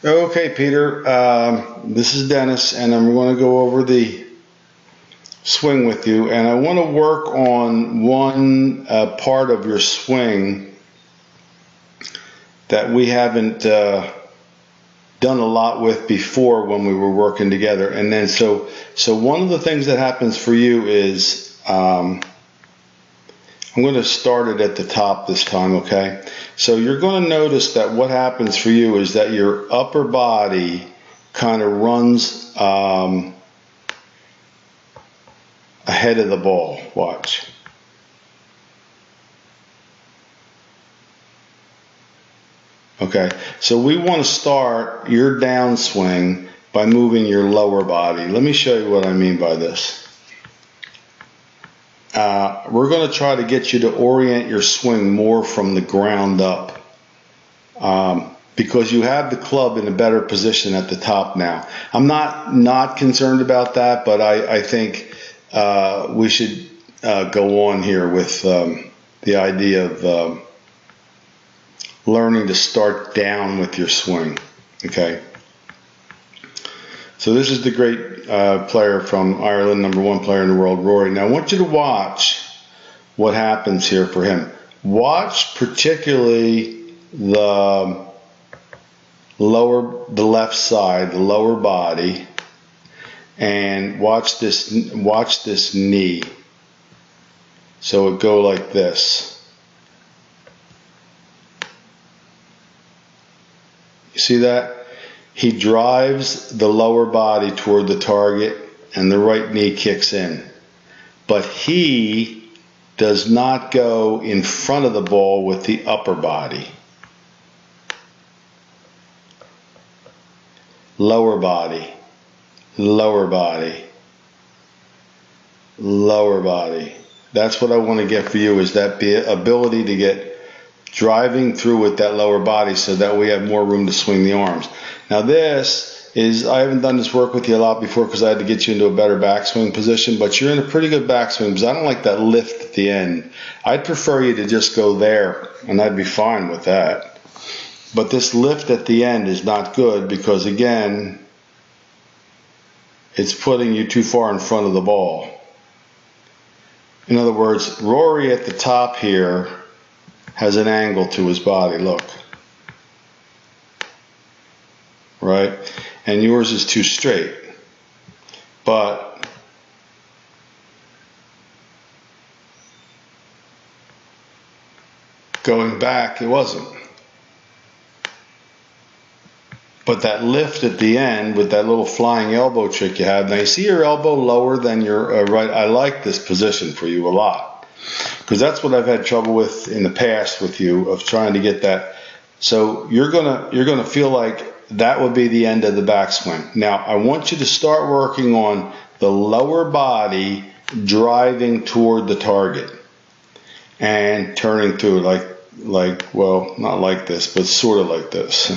Okay, Peter. This is Dennis, and I'm going to go over the swing with you. And I want to work on one part of your swing that we haven't done a lot with before when we were working together. And then, so one of the things that happens for you is I'm going to start it at the top this time, okay? So you're going to notice that what happens for you is that your upper body kind of runs ahead of the ball. Watch. Okay, so we want to start your downswing by moving your lower body. Let me show you what I mean by this. We're going to try to get you to orient your swing more from the ground up because you have the club in a better position at the top now. I'm not concerned about that, but I think we should go on here with the idea of learning to start down with your swing. Okay. So this is the great player from Ireland, #1 player in the world, Rory. Now I want you to watch what happens here for him. Watch particularly the left side, the lower body, and watch this knee. So it go like this. You see that? He drives the lower body toward the target and the right knee kicks in. But he does not go in front of the ball with the upper body. Lower body, lower body, lower body. That's what I want to get for you, is that ability to get driving through with that lower body so that we have more room to swing the arms. Now this is, I haven't done this work with you a lot before because I had to get you into a better backswing position, but you're in a pretty good backswing because I don't like that lift at the end. I'd prefer you to just go there and I'd be fine with that. But this lift at the end is not good because, again, it's putting you too far in front of the ball. In other words, Rory at the top here has an angle to his body, look. Right? And yours is too straight. But going back, it wasn't. But that lift at the end with that little flying elbow trick you have, now you see your elbow lower than your right. I like this position for you a lot because that's what I've had trouble with in the past with you, of trying to get that. So you're gonna feel like that would be the end of the backswing. Now I want you to start working on the lower body driving toward the target and turning through like well, not like this, but sort of like this.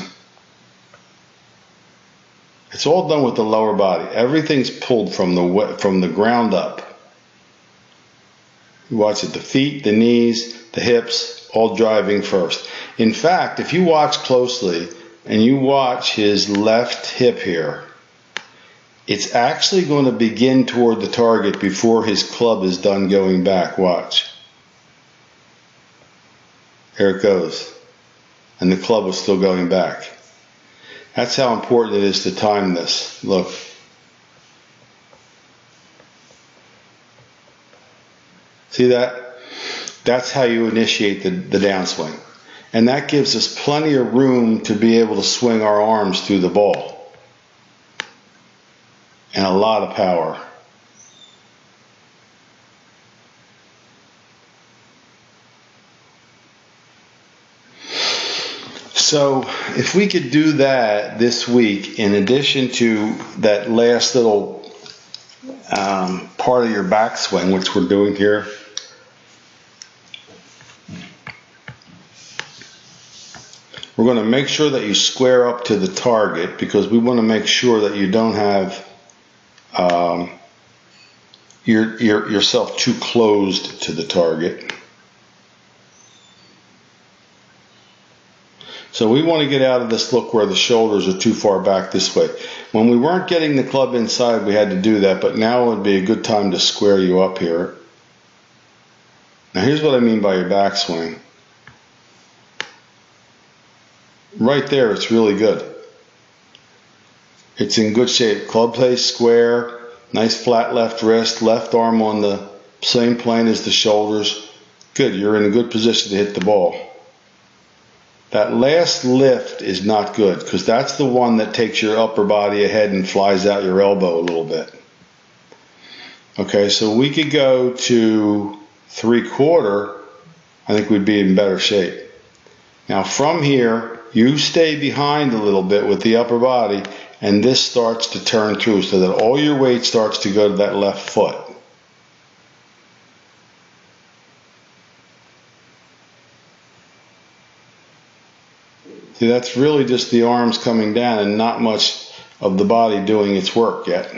It's all done with the lower body. Everything's pulled from the ground up. You watch it, the feet, the knees, the hips, all driving first. In fact, if you watch closely and you watch his left hip here, it's actually going to begin toward the target before his club is done going back. Watch. There it goes. And the club was still going back. That's how important it is to time this. Look. See that? That's how you initiate the downswing. And that gives us plenty of room to be able to swing our arms through the ball. And a lot of power. So if we could do that this week, in addition to that last little part of your backswing, which we're doing here, we're going to make sure that you square up to the target because we want to make sure that you don't have yourself too closed to the target. So we want to get out of this look where the shoulders are too far back this way. When we weren't getting the club inside, we had to do that, but now would be a good time to square you up here. Now here's what I mean by your backswing. Right there, it's really good. It's in good shape. Club face square, nice flat left wrist, left arm on the same plane as the shoulders. Good, you're in a good position to hit the ball. That last lift is not good because that's the one that takes your upper body ahead and flies out your elbow a little bit. Okay, so we could go to 3/4. I think we'd be in better shape. Now from here, you stay behind a little bit with the upper body, and this starts to turn through so that all your weight starts to go to that left foot. See, that's really just the arms coming down and not much of the body doing its work yet.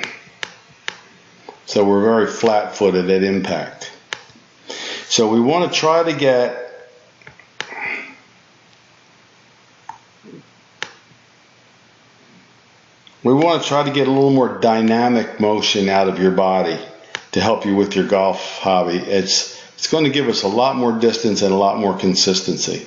So we're very flat-footed at impact. So we want to try to get a little more dynamic motion out of your body to help you with your golf hobby. It's going to give us a lot more distance and a lot more consistency.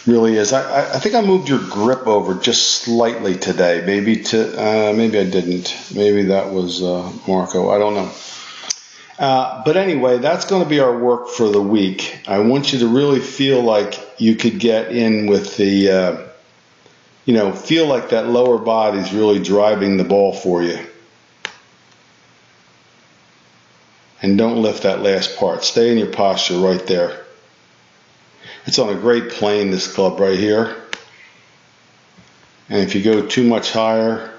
Really is. I think I moved your grip over just slightly today. Maybe I didn't. Maybe that was Marco. I don't know. But anyway, that's going to be our work for the week. I want you to really feel like you could get in with the, feel like that lower body is really driving the ball for you. And don't lift that last part. Stay in your posture right there. It's on a great plane, this club right here. And if you go too much higher,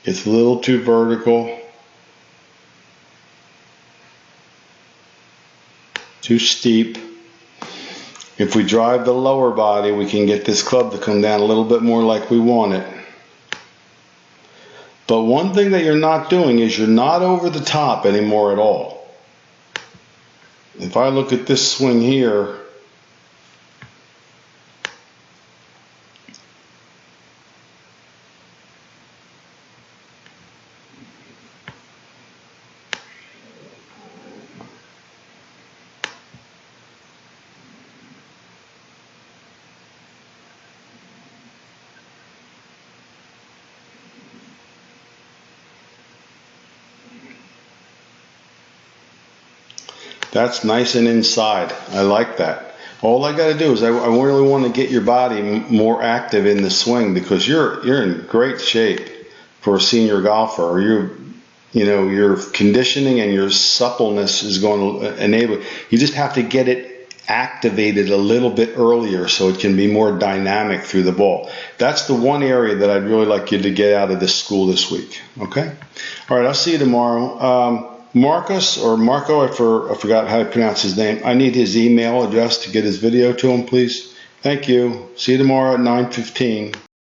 it's a little too vertical, too steep. If we drive the lower body, we can get this club to come down a little bit more like we want it. But one thing that you're not doing is you're not over the top anymore at all. If I look at this swing here, that's nice and inside. I like that. All I got to do is I really want to get your body more active in the swing because you're in great shape for a senior golfer. Your conditioning and your suppleness is going to enable. You just have to get it activated a little bit earlier so it can be more dynamic through the ball. That's the one area that I'd really like you to get out of this school this week. Okay? All right, I'll see you tomorrow. Marcus or Marco, I forgot how to pronounce his name. I need his email address to get his video to him, please. Thank you. See you tomorrow at 9:15.